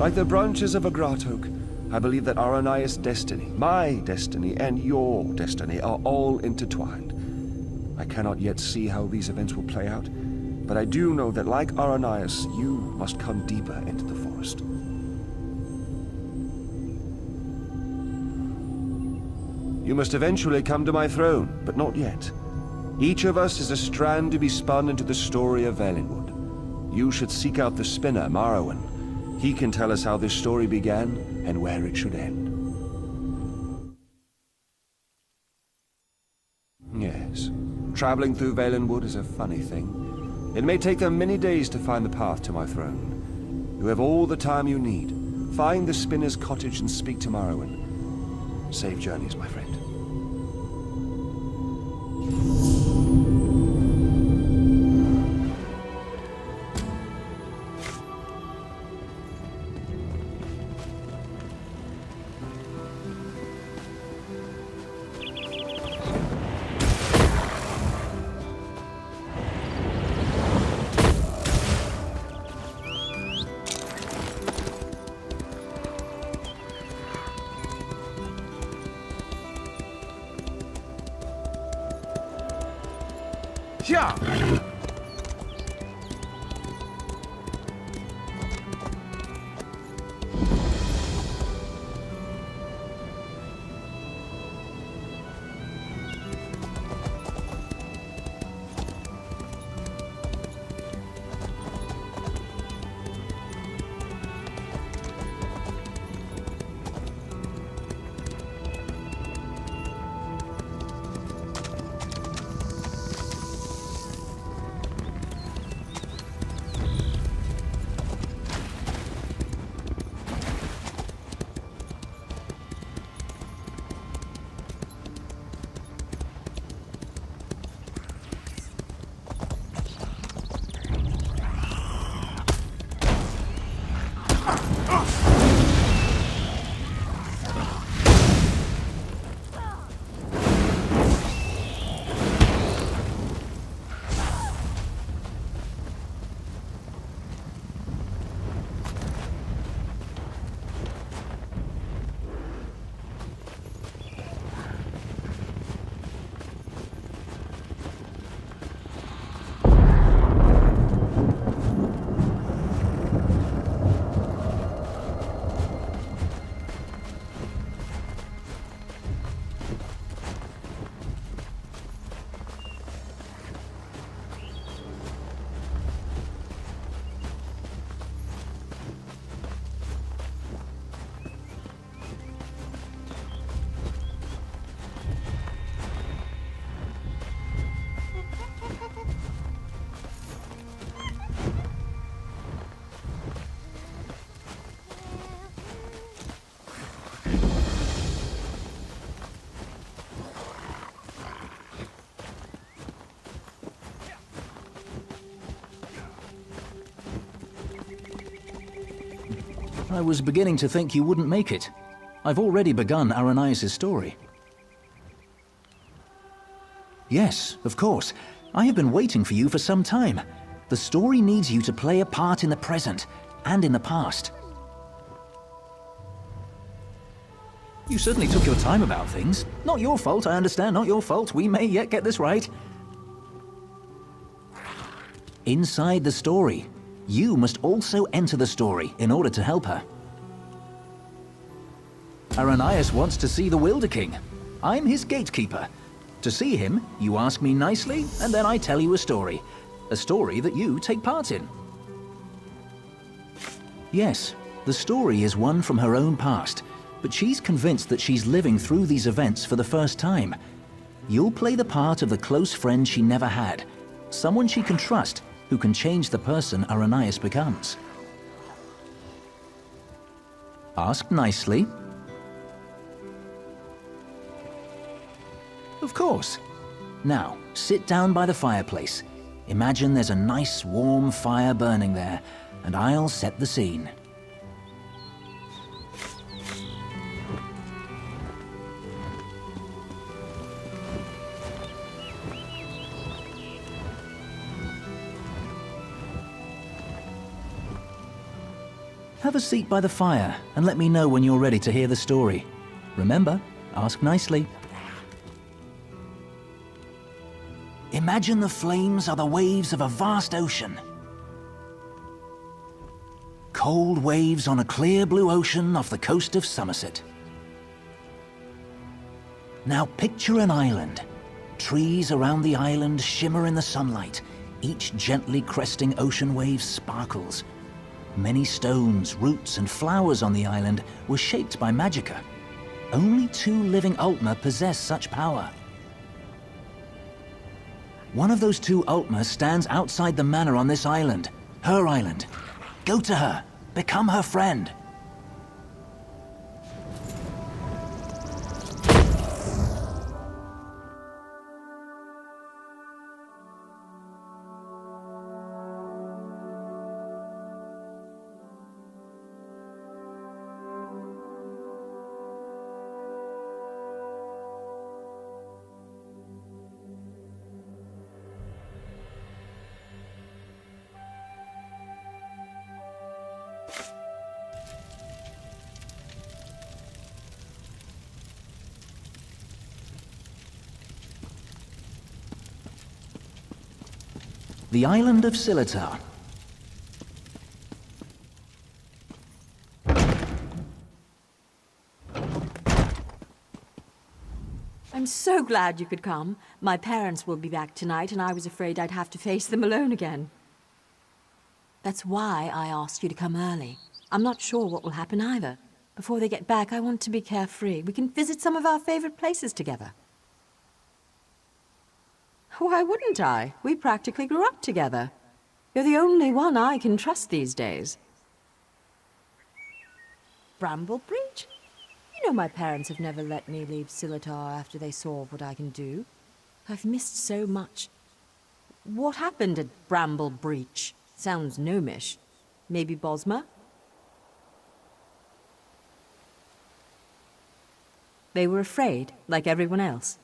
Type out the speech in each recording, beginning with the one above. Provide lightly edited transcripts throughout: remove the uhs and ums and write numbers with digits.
Like the branches of a grat oak, I believe that Aranias' destiny, my destiny, and your destiny are all intertwined. I cannot yet see how these events will play out, but I do know that like Aranias, you must come deeper into the forest. You must eventually come to my throne, but not yet. Each of us is a strand to be spun into the story of Valenwood. You should seek out the spinner, Marrowan. He can tell us how this story began and where it should end. Yes, traveling through Valenwood is a funny thing. It may take them many days to find the path to my throne. You have all the time you need. Find the spinner's cottage and speak to Marrowan. Safe journeys, my friend. Yeah. I was beginning to think you wouldn't make it. I've already begun Aranias' story. Yes, of course. I have been waiting for you for some time. The story needs you to play a part in the present and in the past. You certainly took your time about things. Not your fault, I understand, not your fault. We may yet get this right. Inside the story, you must also enter the story in order to help her. Aranias wants to see the Wilder King. I'm his gatekeeper. To see him, you ask me nicely, and then I tell you a story. A story that you take part in. Yes, the story is one from her own past, but she's convinced that she's living through these events for the first time. You'll play the part of the close friend she never had, someone she can trust, who can change the person Aranias becomes. Ask nicely. Of course. Now, sit down by the fireplace. Imagine there's a nice warm fire burning there, and I'll set the scene. Have a seat by the fire and let me know when you're ready to hear the story. Remember, ask nicely. Imagine the flames are the waves of a vast ocean. Cold waves on a clear blue ocean off the coast of Somerset. Now picture an island. Trees around the island shimmer in the sunlight. Each gently cresting ocean wave sparkles. Many stones, roots, and flowers on the island were shaped by magicka. Only 2 living Altmer possess such power. One of those 2 Altmer stands outside the manor on this island. Her island. Go to her. Become her friend. The island of Silitar. I'm so glad you could come. My parents will be back tonight, and I was afraid I'd have to face them alone again. That's why I asked you to come early. I'm not sure what will happen either. Before they get back, I want to be carefree. We can visit some of our favorite places together. Why wouldn't I? We practically grew up together. You're the only one I can trust these days. Bramblebreach? You know my parents have never let me leave Silitar after they saw what I can do. I've missed so much. What happened at Bramblebreach? Sounds gnomish. Maybe Bosma? They were afraid, like everyone else.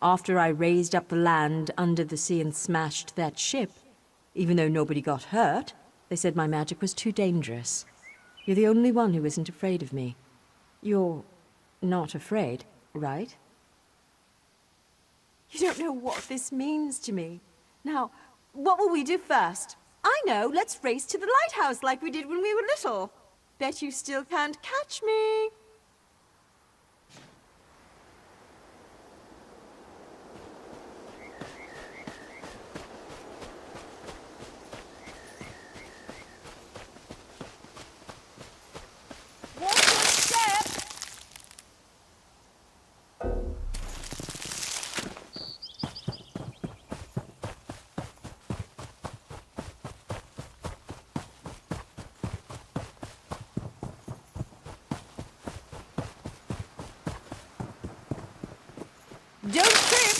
After I raised up the land under the sea and smashed that ship, even though nobody got hurt, they said my magic was too dangerous. You're the only one who isn't afraid of me. You're not afraid, right? You don't know what this means to me. Now, what will we do first? I know, let's race to the lighthouse like we did when we were little. Bet you still can't catch me. Don't trip!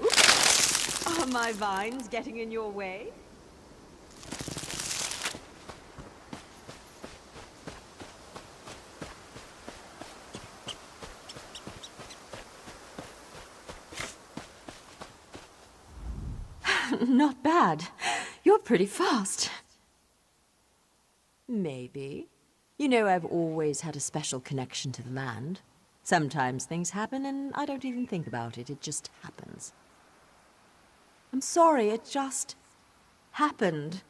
Oops. Are my vines getting in your way? Not bad. You're pretty fast. Maybe. You know, I've always had a special connection to the land. Sometimes things happen and I don't even think about it. It just happens. I'm sorry, it just happened.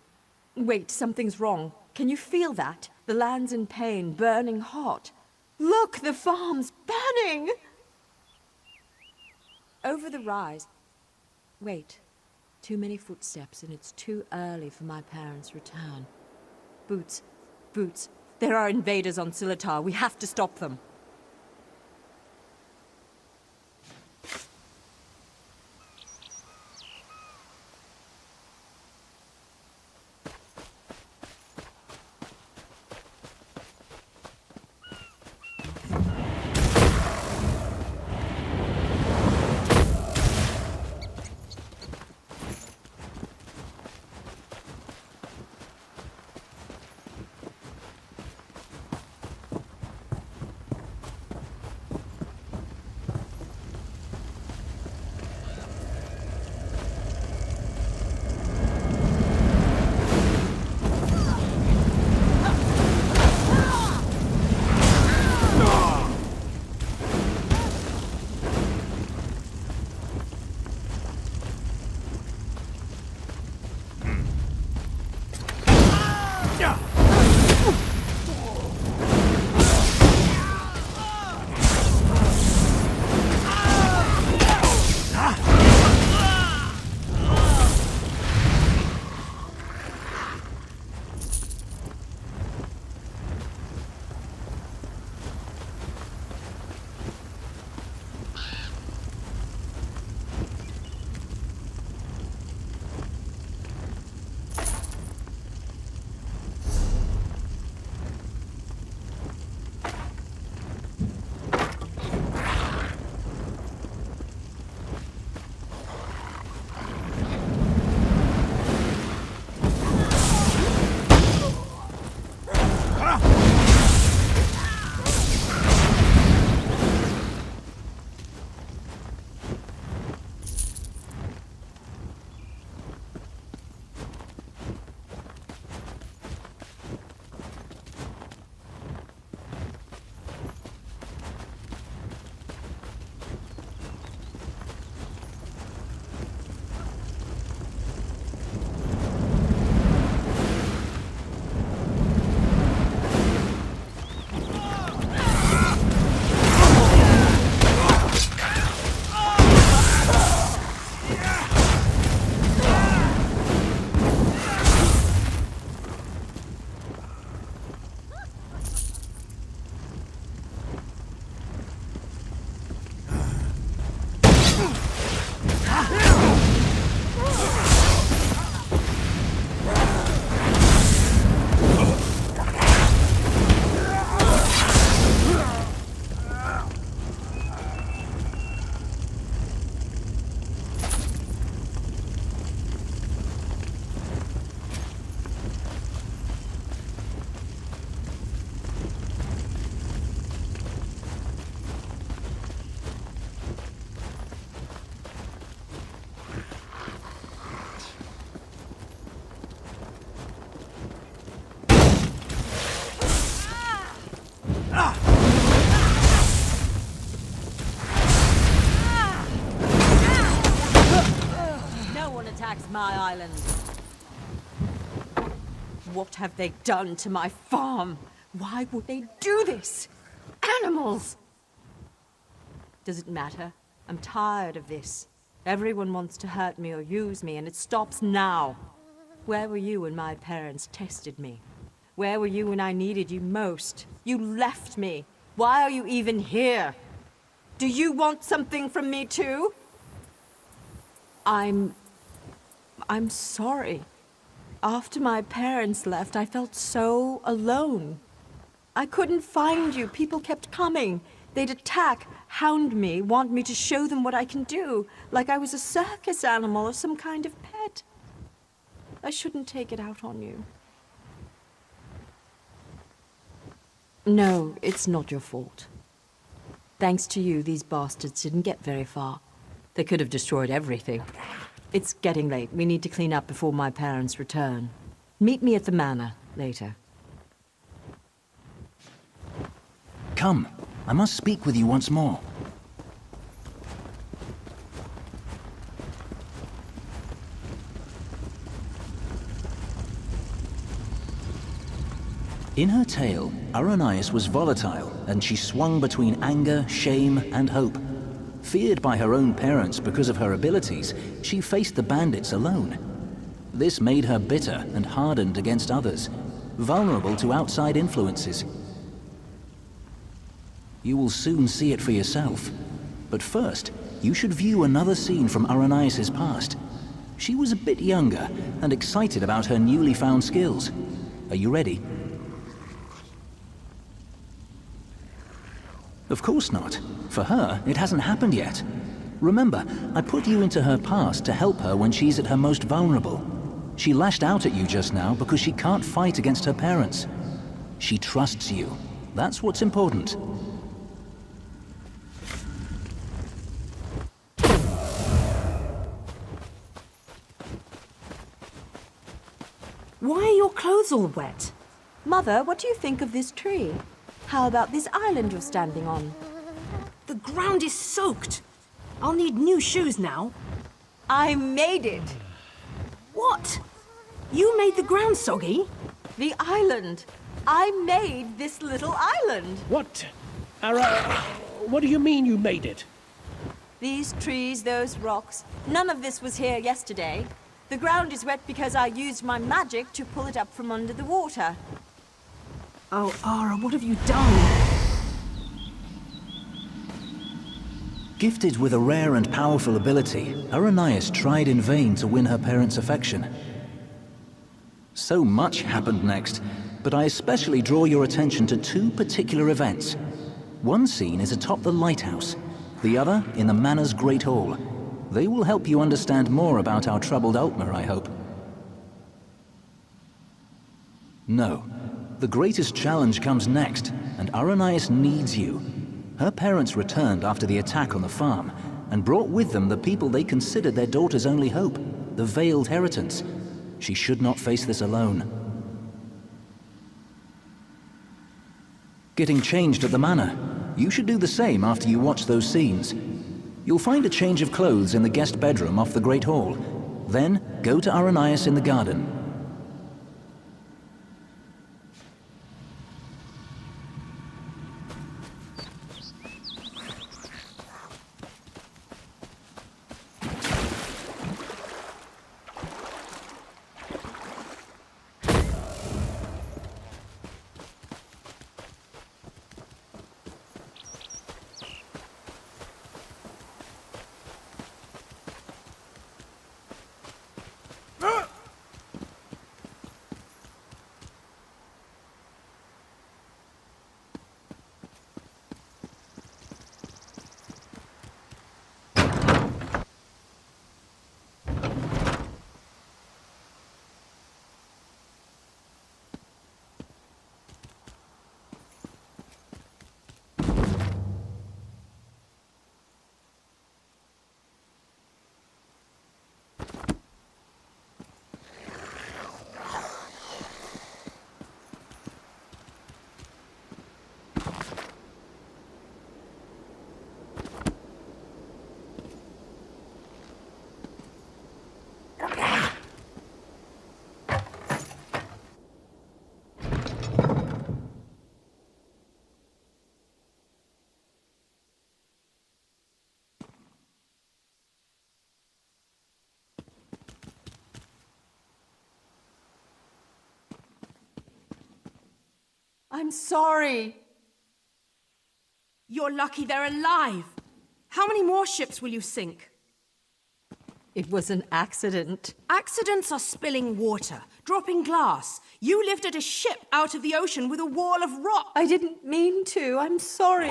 Wait, something's wrong. Can you feel that? The land's in pain, burning hot. Look, the farm's burning! Over the rise. Wait. Too many footsteps, and it's too early for my parents' return. Boots. Boots. There are invaders on Silitar. We have to stop them. My island. What have they done to my farm? Why would they do this? Animals! Does it matter? I'm tired of this. Everyone wants to hurt me or use me, and it stops now. Where were you when my parents tested me? Where were you when I needed you most? You left me. Why are you even here? Do you want something from me too? I'm sorry. After my parents left, I felt so alone. I couldn't find you. People kept coming. They'd attack, hound me, want me to show them what I can do, like I was a circus animal or some kind of pet. I shouldn't take it out on you. No, it's not your fault. Thanks to you, these bastards didn't get very far. They could have destroyed everything. It's getting late. We need to clean up before my parents return. Meet me at the manor later. Come, I must speak with you once more. In her tale, Aranias was volatile, and she swung between anger, shame, and hope. Feared by her own parents because of her abilities, she faced the bandits alone. This made her bitter and hardened against others, vulnerable to outside influences. You will soon see it for yourself. But first, you should view another scene from Aranias' past. She was a bit younger and excited about her newly found skills. Are you ready? Of course not. For her, it hasn't happened yet. Remember, I put you into her past to help her when she's at her most vulnerable. She lashed out at you just now because she can't fight against her parents. She trusts you. That's what's important. Why are your clothes all wet? Mother, what do you think of this tree? How about this island you're standing on? The ground is soaked. I'll need new shoes now. I made it! What? You made the ground soggy? The island! I made this little island! What? What do you mean you made it? These trees, those rocks, none of this was here yesterday. The ground is wet because I used my magic to pull it up from under the water. Oh, Ara, what have you done? Gifted with a rare and powerful ability, Aranias tried in vain to win her parents' affection. So much happened next, but I especially draw your attention to two particular events. One scene is atop the lighthouse, the other in the manor's great hall. They will help you understand more about our troubled Aldmeri, I hope. No. The greatest challenge comes next, and Aranias needs you. Her parents returned after the attack on the farm, and brought with them the people they considered their daughter's only hope, the Veiled Heritance. She should not face this alone. Getting changed at the manor. You should do the same after you watch those scenes. You'll find a change of clothes in the guest bedroom off the Great Hall. Then, go to Aranias in the garden. I'm sorry. You're lucky they're alive. How many more ships will you sink? It was an accident. Accidents are spilling water, dropping glass. You lifted a ship out of the ocean with a wall of rock. I didn't mean to. I'm sorry.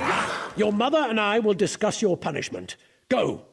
Your mother and I will discuss your punishment. Go!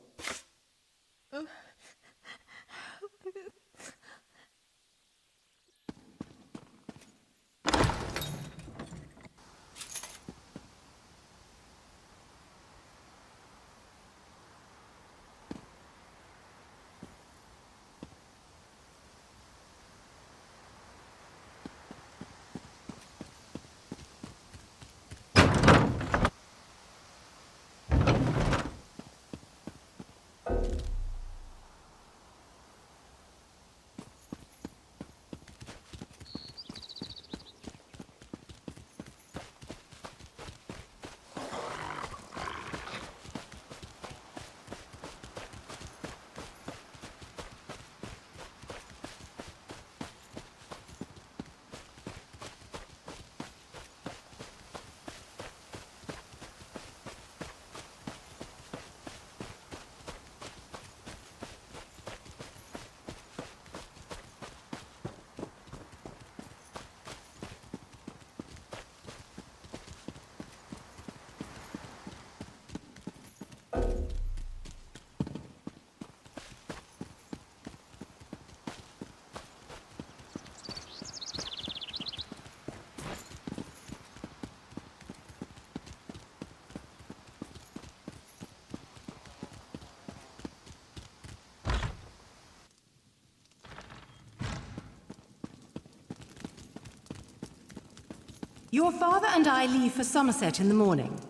Your father and I leave for Somerset in the morning.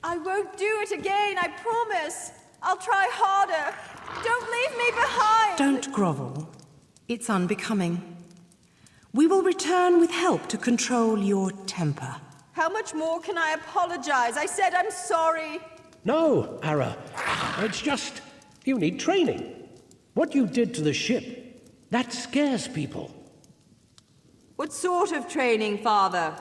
I won't do it again, I promise. I'll try harder. Don't leave me behind. Don't grovel. It's unbecoming. We will return with help to control your temper. How much more can I apologize? I said I'm sorry. No, Ara. It's just, you need training. What you did to the ship, that scares people. What sort of training, Father?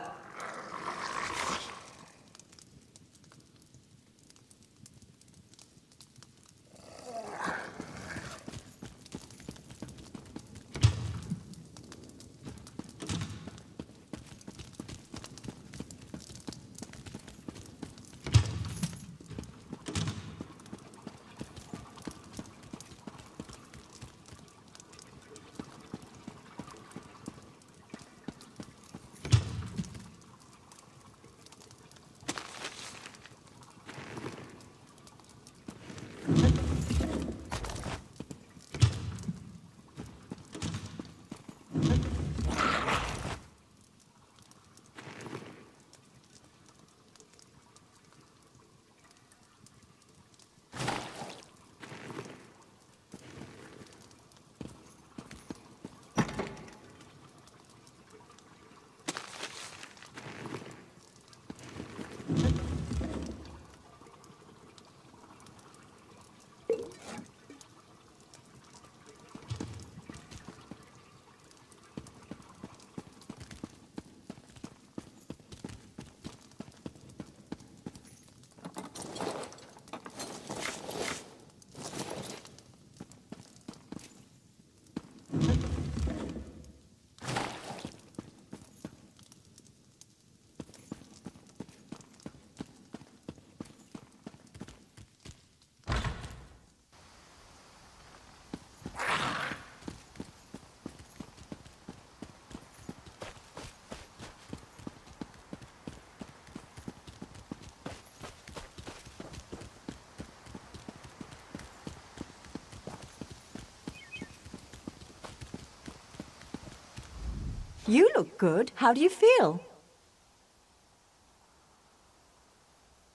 You look good. How do you feel?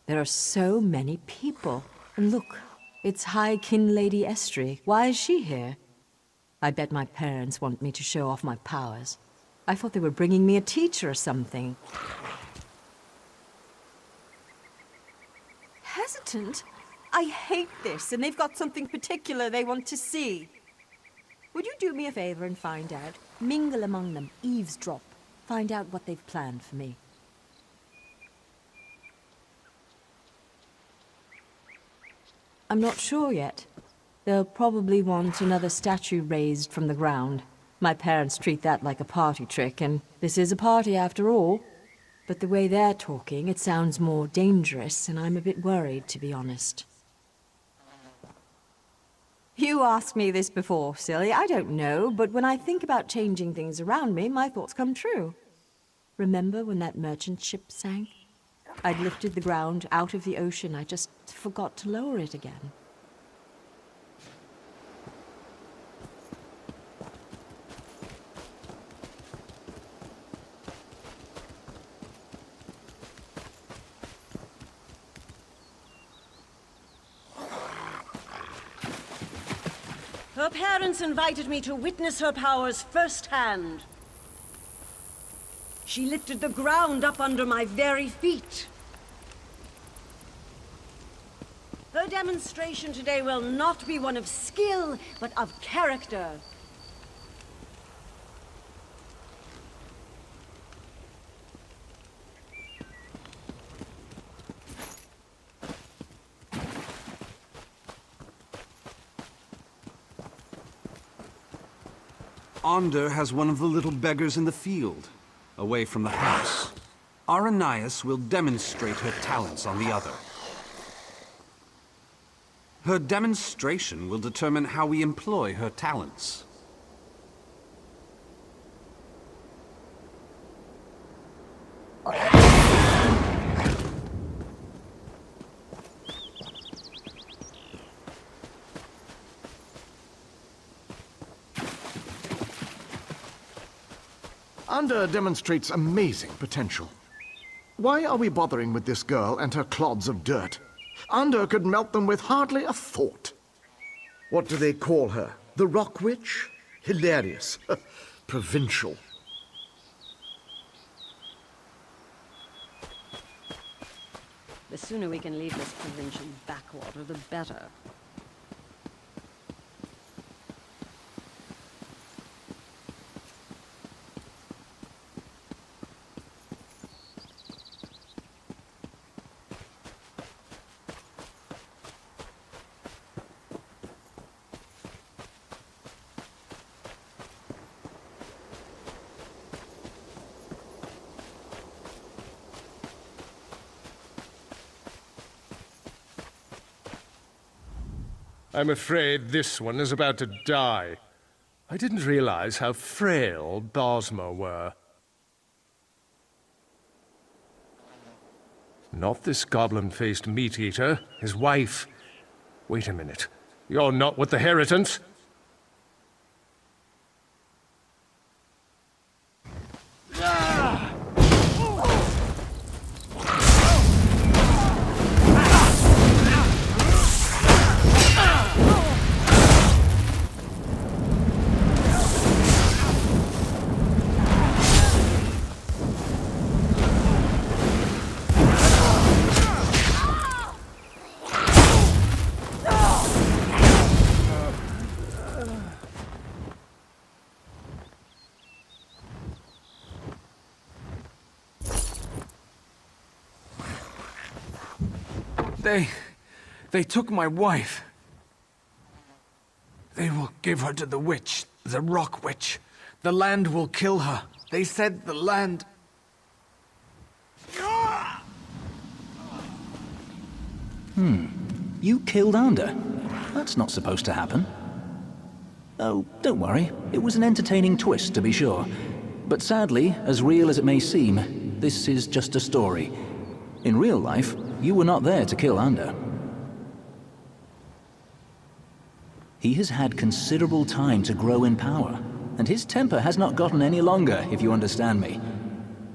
There are so many people. And look, it's High Kin Lady Estrie. Why is she here? I bet my parents want me to show off my powers. I thought they were bringing me a teacher or something. Hesitant? I hate this, and they've got something particular they want to see. Would you do me a favor and find out? Mingle among them, eavesdrop. Find out what they've planned for me. I'm not sure yet. They'll probably want another statue raised from the ground. My parents treat that like a party trick, and this is a party after all. But the way they're talking, it sounds more dangerous, and I'm a bit worried, to be honest. You asked me this before, silly. I don't know, but when I think about changing things around me, my thoughts come true. Remember when that merchant ship sank? I'd lifted the ground out of the ocean. I just forgot to lower it again. Her parents invited me to witness her powers firsthand. She lifted the ground up under my very feet. Her demonstration today will not be one of skill, but of character. Onder has one of the little beggars in the field, away from the house. Aranias will demonstrate her talents on the other. Her demonstration will determine how we employ her talents. Onder demonstrates amazing potential. Why are we bothering with this girl and her clods of dirt? Onder could melt them with hardly a thought. What do they call her? The Rock Witch? Hilarious. Provincial. The sooner we can leave this provincial backwater, the better. I'm afraid this one is about to die. I didn't realize how frail Bosma were. Not this goblin-faced meat-eater, his wife. Wait a minute. You're not with the Heritants? They took my wife. They will give her to the witch, the rock witch. The land will kill her. They said the land... You killed Anda? That's not supposed to happen. Oh, don't worry. It was an entertaining twist, to be sure. But sadly, as real as it may seem, this is just a story. In real life, you were not there to kill Anda. He has had considerable time to grow in power, and his temper has not gotten any longer, if you understand me.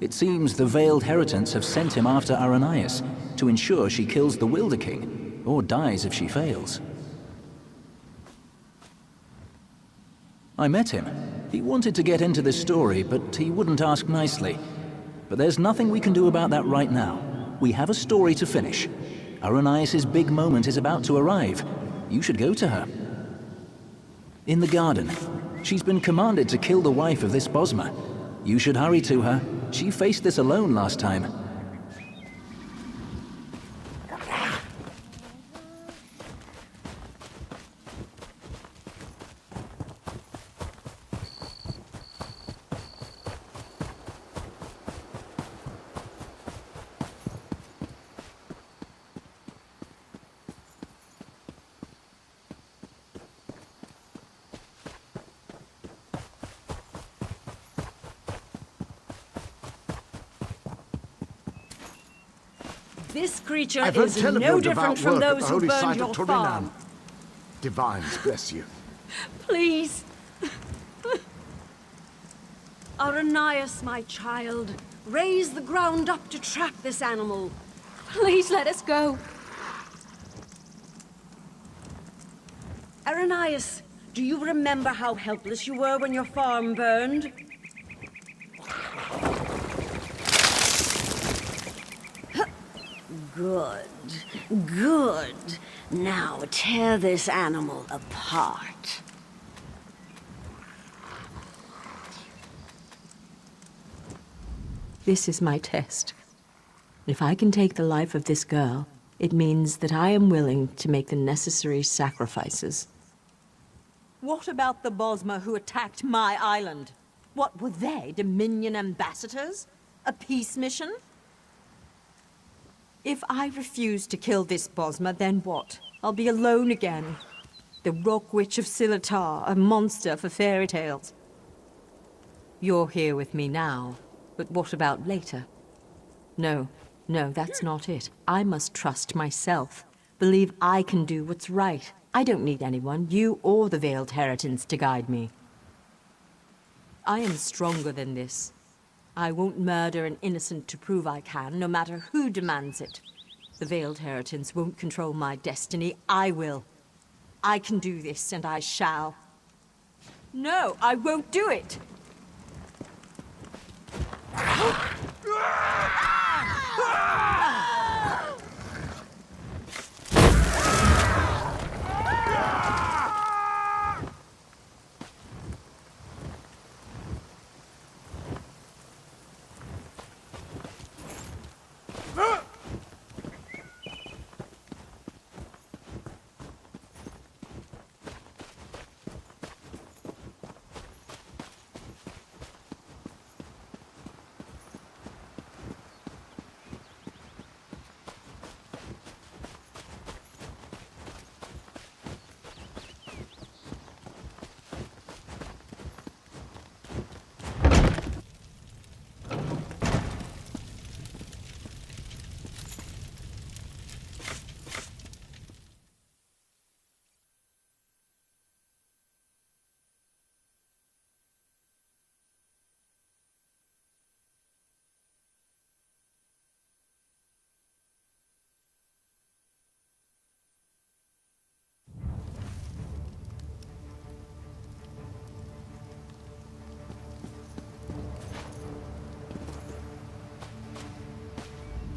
It seems the Veiled Heritants have sent him after Aranias to ensure she kills the Wilder King, or dies if she fails. I met him. He wanted to get into this story, but he wouldn't ask nicely. But there's nothing we can do about that right now. We have a story to finish. Aranias' big moment is about to arrive. You should go to her. In the garden. She's been commanded to kill the wife of this Bosma. You should hurry to her. She faced this alone last time. This creature I've heard is tell of no your different devout from work at those the who holy burned site your of Turinan. farm. Divines bless you. Please. Aranias, my child, raise the ground up to trap this animal. Please let us go. Aranias, do you remember how helpless you were when your farm burned? Good, good. Now tear this animal apart. This is my test. If I can take the life of this girl, it means that I am willing to make the necessary sacrifices. What about the Bosma who attacked my island? What were they, Dominion ambassadors? A peace mission? If I refuse to kill this Bosma, then what? I'll be alone again. The Rock Witch of Silitar, a monster for fairy tales. You're here with me now, but what about later? No, that's not it. I must trust myself. Believe I can do what's right. I don't need anyone, you or the Veiled Heritants, to guide me. I am stronger than this. I won't murder an innocent to prove I can, no matter who demands it. The Veiled Heritants won't control my destiny. I will. I can do this, and I shall. No, I won't do it!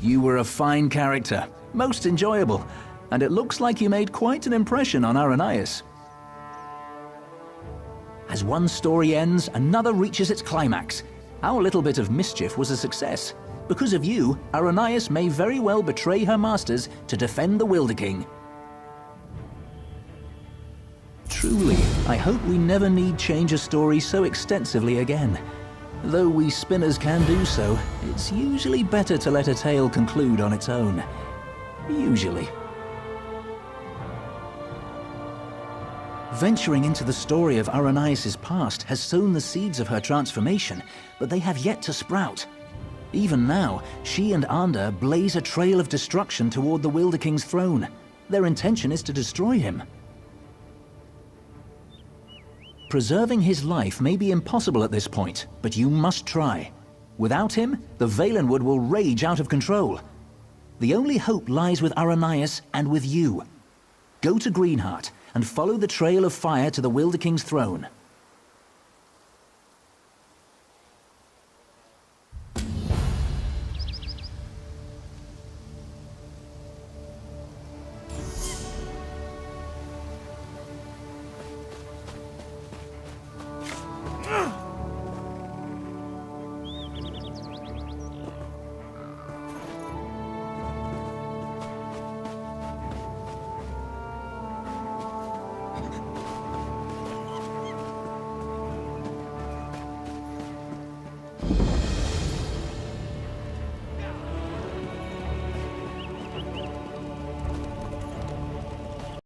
You were a fine character, most enjoyable, and it looks like you made quite an impression on Aranias. As one story ends, another reaches its climax. Our little bit of mischief was a success. Because of you, Aranias may very well betray her masters to defend the Wilder King. Truly, I hope we never need change a story so extensively again. Though we spinners can do so, it's usually better to let a tale conclude on its own. Usually. Venturing into the story of Aranias' past has sown the seeds of her transformation, but they have yet to sprout. Even now, she and Ander blaze a trail of destruction toward the Wilder King's throne. Their intention is to destroy him. Preserving his life may be impossible at this point, but you must try. Without him, the Valenwood will rage out of control. The only hope lies with Aranias and with you. Go to Greenheart and follow the trail of fire to the Wilder King's throne.